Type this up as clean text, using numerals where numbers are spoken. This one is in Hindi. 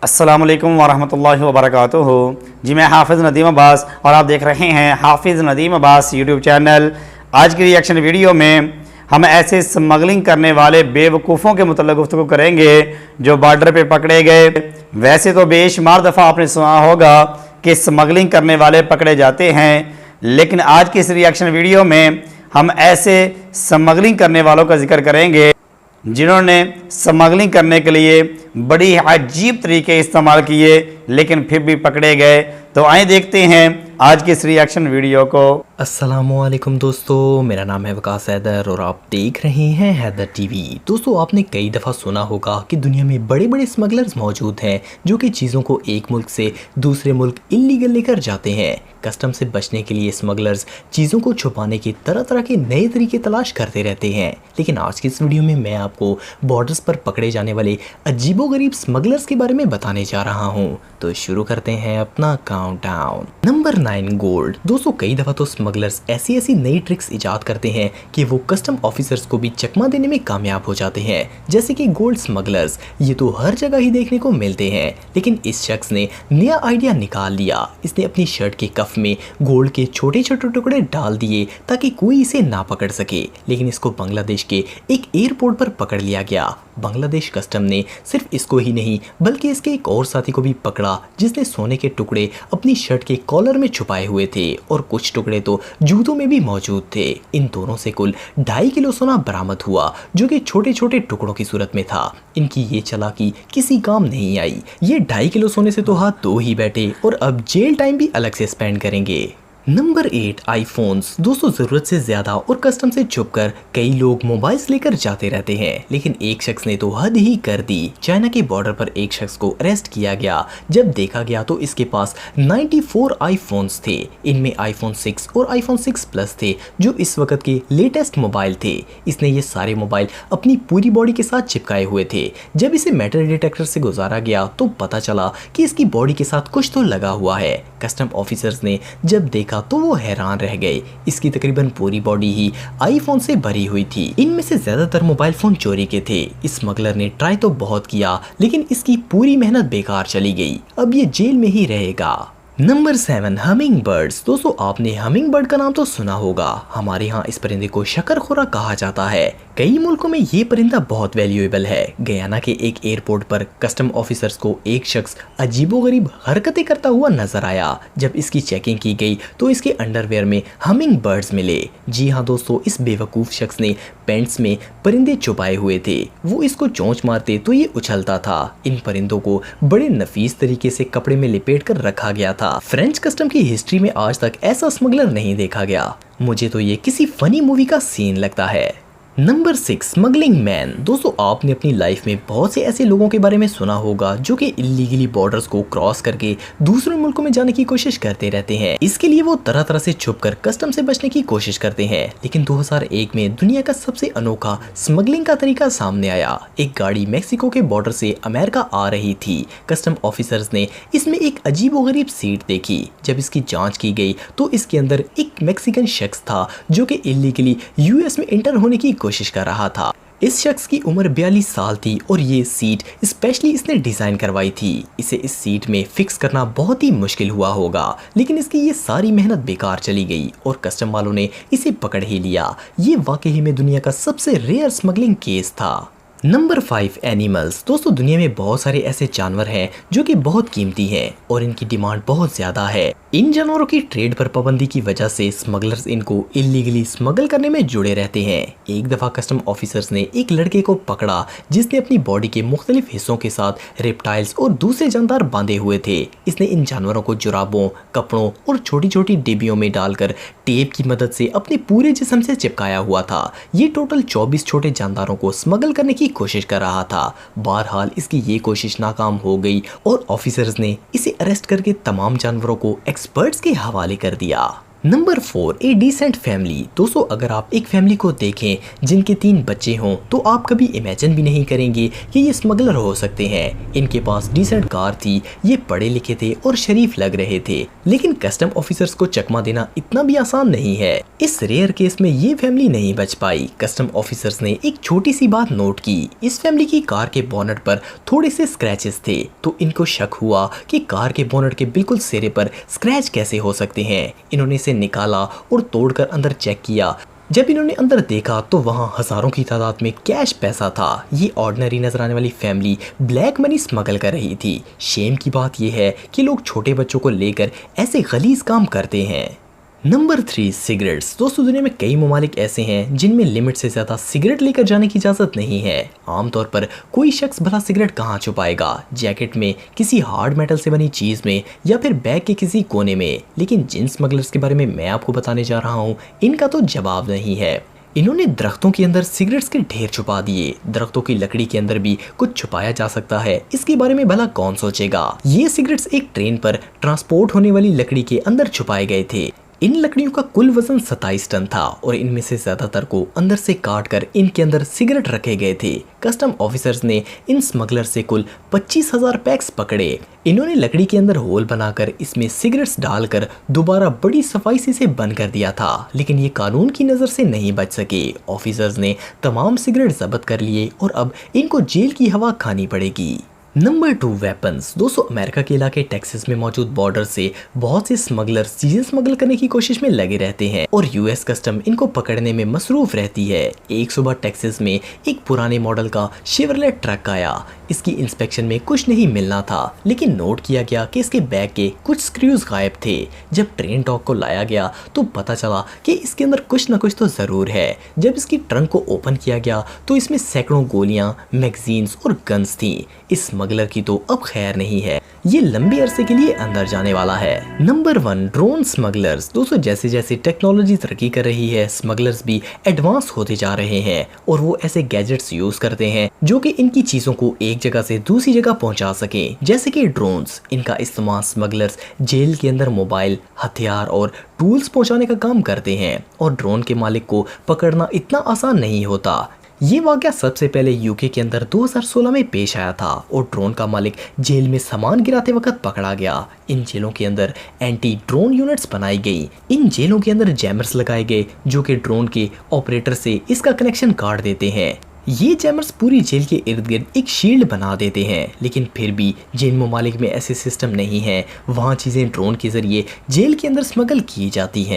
अस्सलाम वालेकुम वरहमतुल्लाहि वबरकातुहू। जी मैं हाफिज़ नदीम अब्बास और आप देख रहे हैं हाफिज़ नदीम अब्बास यूट्यूब चैनल। आज की रिएक्शन वीडियो में हम ऐसे स्मगलिंग करने वाले बेवकूफ़ों के मुतल्लिक़ गुफ्तगू करेंगे जो बॉर्डर पे पकड़े गए। वैसे तो बेशुमार दफ़ा आपने सुना होगा कि स्मगलिंग करने वाले पकड़े जाते हैं, लेकिन आज की इस रिएक्शन वीडियो में हम ऐसे स्मगलिंग करने वालों का जिक्र करेंगे जिन्होंने स्मगलिंग करने के लिए बड़ी अजीब तरीके इस्तेमाल किए लेकिन फिर भी पकड़े गए। तो आइए देखते हैं आज की इस रिएक्शन वीडियो को। अस्सलामुअलैकुम दोस्तों, मेरा नाम है वकास हैदर और आप देख रहे हैं हैदर टीवी। दोस्तों, आपने कई दफ़ा सुना होगा कि दुनिया में बड़े बड़े स्मगलर्स मौजूद हैं जो कि चीज़ों को एक मुल्क से दूसरे मुल्क इल्लीगल लेकर जाते हैं। कस्टम से बचने के लिए स्मगलर्स चीज़ों को छुपाने के तरह तरह के नए तरीके तलाश करते रहते हैं। लेकिन आज की इस वीडियो में मैं आपको बॉर्डर्स पर पकड़े जाने वाले अजीबोगरीब स्मगलर्स के बारे में बताने जा रहा हूँ। तो शुरू करते हैं अपना काउंटडाउन। Number 9, gold. दोस्तों, कई दफ़ा तो स्मगलर्स ऐसी ऐसी नई ट्रिक्स इजाद करते हैं कि वो कस्टम ऑफिसर्स को भी चकमा देने में कामयाब हो जाते हैं, जैसे कि गोल्ड स्मगलर्स। ये तो हर जगह ही देखने को मिलते हैं, लेकिन इस शख्स ने नया आइडिया निकाल लिया। इसने अपनी शर्ट के कफ में गोल्ड के छोटे छोटे टुकड़े डाल दिए ताकि कोई इसे ना पकड़ सके। लेकिन इसको बांग्लादेश के एक एयरपोर्ट पर पकड़ लिया गया। बांग्लादेश कस्टम ने सिर्फ इसको ही नहीं बल्कि इसके एक और साथी को भी पकड़ा जिसने सोने के टुकड़े अपनी शर्ट के कॉलर में छुपाए हुए थे और कुछ टुकड़े तो जूतों में भी मौजूद थे। इन दोनों से कुल 2.5 किलो सोना बरामद हुआ जो कि छोटे छोटे टुकड़ों की सूरत में था। इनकी ये चालाकी किसी काम नहीं आई। ये 2.5 किलो सोने से तो हाथ धो ही बैठे और अब जेल टाइम भी अलग से स्पेंड करेंगे। Number 8, iPhones. दोस्तों, ज़रूरत से ज़्यादा और कस्टम से छुपकर कई लोग मोबाइल्स लेकर जाते रहते हैं, लेकिन एक शख्स ने तो हद ही कर दी। चाइना के बॉर्डर पर एक शख्स को अरेस्ट किया गया। जब देखा गया तो इसके पास 94 आईफोन्स थे। इनमें आईफोन 6 और आईफोन 6 प्लस थे जो इस वक्त के लेटेस्ट मोबाइल थे। इसने ये सारे मोबाइल अपनी पूरी बॉडी के साथ चिपकाए हुए थे। जब इसे मेटल डिटेक्टर से गुजारा गया तो पता चला कि इसकी बॉडी के साथ कुछ तो लगा हुआ है। कस्टम ऑफिसर्स ने जब देखा तो वो हैरान रह गए। इसकी तकरीबन पूरी बॉडी ही आईफोन से भरी हुई थी। इनमें से ज्यादातर मोबाइल फोन चोरी के थे। इस स्मगलर ने ट्राई तो बहुत किया लेकिन इसकी पूरी मेहनत बेकार चली गई। अब ये जेल में ही रहेगा। Number 7, humming birds. दोस्तों, आपने हमिंग बर्ड का नाम तो सुना होगा। हमारे यहाँ इस परिंदे को शकरखोरा कहा जाता है। कई मुल्कों में ये परिंदा बहुत वैल्यूएबल है। गयाना के एक एयरपोर्ट पर कस्टम ऑफिसर्स को एक शख्स अजीबोगरीब हरकतें करता हुआ नजर आया। जब इसकी चेकिंग की गई तो इसके अंडरवेयर में हमिंग बर्ड्स मिले। जी हाँ दोस्तों, इस बेवकूफ शख्स ने पेंट्स में परिंदे छुपाए हुए थे। वो इसको चोंच मारते तो ये उछलता था। इन परिंदों को बड़े नफीस तरीके से कपड़े में लिपेट कर रखा गया था। फ्रेंच कस्टम की हिस्ट्री में आज तक ऐसा स्मगलर नहीं देखा गया। मुझे तो ये किसी फनी मूवी का सीन लगता है। Number 6, smuggling man. दोस्तों, आपने अपनी लाइफ में बहुत से ऐसे लोगों के बारे में सुना होगा जो कि इल्लीगली बॉर्डर्स को क्रॉस करके दूसरे मुल्कों में जाने की कोशिश करते रहते हैं। इसके लिए वो तरह तरह से छुपकर कस्टम से बचने की कोशिश करते हैं। लेकिन 2001 में दुनिया का सबसे अनोखा स्मगलिंग का तरीका सामने आया। एक गाड़ी मेक्सिको के बॉर्डर से अमेरिका आ रही थी। कस्टम ऑफिसर्स ने इसमें एक अजीबोगरीब सीट देखी। जब इसकी जाँच की गई तो इसके अंदर एक मैक्सिकन शख्स था जो कि इल्लीगली यूएस में इंटर होने की कोशिश कर रहा था। इस शख्स की उम्र 42 साल थी और ये सीट स्पेशली इसने डिजाइन करवाई थी। इसे इस सीट में फिक्स करना बहुत ही मुश्किल हुआ होगा, लेकिन इसकी ये सारी मेहनत बेकार चली गई और कस्टम वालों ने इसे पकड़ ही लिया। ये वाकई में दुनिया का सबसे रेयर स्मगलिंग केस था। Number 5, animals. दोस्तों, दुनिया में बहुत सारे ऐसे जानवर हैं जो कि बहुत कीमती हैं और इनकी डिमांड बहुत ज्यादा है। इन जानवरों की ट्रेड पर पाबंदी की वजह से स्मगलर्स इनको इल्लीगली स्मगल करने में जुड़े रहते हैं। एक दफा कस्टम ऑफिसर्स ने एक लड़के को पकड़ा जिसने अपनी बॉडी के मुख्तलिफ हिस्सों के साथ रेप्टाइल्स और दूसरे जानदार बांधे हुए थे। इसने इन जानवरों को जुराबों, कपड़ों और छोटी छोटी डिब्बियों में डालकर टेप की मदद से अपने पूरे जिस्म से चिपकाया हुआ था। ये टोटल 24 छोटे जानदारों को स्मगल करने की कोशिश कर रहा था। बहरहाल इसकी ये कोशिश नाकाम हो गई और ऑफिसर्स ने इसे अरेस्ट करके तमाम जानवरों को एक्सपर्ट्स के हवाले कर दिया। नंबर 4, ए डिसेंट फैमिली। दोस्तों अगर आप एक फैमिली को देखें जिनके 3 बच्चे हों तो आप कभी इमेजिन भी नहीं करेंगे कि ये स्मगलर हो सकते हैं। इनके पास डिसेंट कार थी, ये पढ़े लिखे थे और शरीफ लग रहे थे, लेकिन कस्टम ऑफिसर्स को चकमा देना इतना भी आसान नहीं है। इस रेयर केस में ये फैमिली नहीं बच पाई। कस्टम ऑफिसर्स ने एक छोटी सी बात नोट की, इस फैमिली की कार के बोनट पर थोड़े से स्क्रैचेस थे, तो इनको शक हुआ कि कार के बोनट के बिल्कुल सिरे पर स्क्रैच कैसे हो सकते हैं। इन्होंने इसे निकाला और तोड़कर अंदर चेक किया। जब इन्होंने अंदर देखा तो वहां हजारों की तादाद में कैश पैसा था। ये ऑर्डिनरी नजर आने वाली फैमिली ब्लैक मनी स्मगल कर रही थी। शेम की बात यह है कि लोग छोटे बच्चों को लेकर ऐसे गलीज काम करते हैं। Number 3, cigarettes. दोस्तों दुनिया में कई ममालिक ऐसे हैं जिनमें लिमिट से ज़्यादा सिगरेट लेकर जाने की इजाज़त नहीं है। आमतौर पर कोई शख्स भला सिगरेट कहाँ छुपाएगा, जैकेट में, किसी हार्ड मेटल से बनी चीज़ में, या फिर बैग के किसी कोने में। लेकिन जिन स्मगलर्स के बारे में मैं आपको बताने जा रहा हूँ इनका तो जवाब नहीं है। इन्होंने दरख्तों के अंदर सिगरेट्स के ढेर छुपा दिए। दरख्तों की लकड़ी के अंदर भी कुछ छुपाया जा सकता है, इसके बारे में भला कौन सोचेगा। ये सिगरेट्स एक ट्रेन पर ट्रांसपोर्ट होने वाली लकड़ी के अंदर छुपाए गए थे। इन लकड़ियों का कुल वजन 27 टन था और इनमें से ज्यादातर को अंदर से काट कर इनके अंदर सिगरेट रखे गए थे। कस्टम ऑफिसर्स ने इन स्मगलर से कुल 25,000 पैक्स पकड़े। इन्होंने लकड़ी के अंदर होल बनाकर इसमें सिगरेट्स डालकर दोबारा बड़ी सफाई से इसे बंद कर दिया था, लेकिन ये कानून की नजर से नहीं बच सके। ऑफिसर्स ने तमाम सिगरेट जब्त कर लिए और अब इनको जेल की हवा खानी पड़ेगी। Number 2, weapons. दोस्तों अमेरिका के इलाके टेक्सास में मौजूद बॉर्डर से बहुत से स्मगलर चीजें स्मगल करने की कोशिश में लगे रहते हैं और यूएस कस्टम इनको पकड़ने में मसरूफ रहती है। एक सुबह टेक्सास में एक पुराने मॉडल का शेवरलेट ट्रक आया। इसकी इंस्पेक्शन में कुछ नहीं मिलना था, लेकिन नोट किया गया कि इसके बैग के कुछ स्क्रूज गायब थे। जब ट्रेन टॉक को लाया गया तो पता चला कि इसके अंदर कुछ न कुछ तो जरूर है। जब इसकी ट्रंक को ओपन किया गया तो इसमें सैकड़ों गोलियां, मैगजीन्स और गन्स थी। इस स्मगलर की तो अब खैर नहीं है, ये लंबे अरसे के लिए अंदर जाने वाला है। Number 1, drone smugglers. दोस्तों जैसे जैसे टेक्नोलॉजी तरक्की कर रही है, स्मगलर्स भी एडवांस होते जा रहे हैं और वो ऐसे गैजेट्स यूज करते हैं जो कि इनकी चीजों को एक जगह से दूसरी जगह पहुंचा सके, जैसे कि ड्रोन्स। इनका इस्तेमाल स्मगलर्स जेल के अंदर मोबाइल, हथियार और टूल्स पहुंचाने का काम करते हैं और ड्रोन के मालिक को पकड़ना इतना आसान नहीं होता। ये वाकया सबसे पहले यूके के अंदर 2016 में पेश आया था और ड्रोन का मालिक जेल में सामान गिराते वक्त पकड़ा गया। इन जेलों के अंदर एंटी ड्रोन यूनिट्स बनाई गई। इन जेलों के अंदर जैमर्स लगाए गए जो कि ड्रोन के ऑपरेटर से इसका कनेक्शन काट देते हैं। ये जैमर्स पूरी जेल के इर्द गिर्द एक शील्ड बना देते हैं, लेकिन फिर भी जिन ममालिक में ऐसे सिस्टम नहीं है वहाँ चीज़ें ड्रोन के जरिए जेल के अंदर स्मगल की जाती हैं।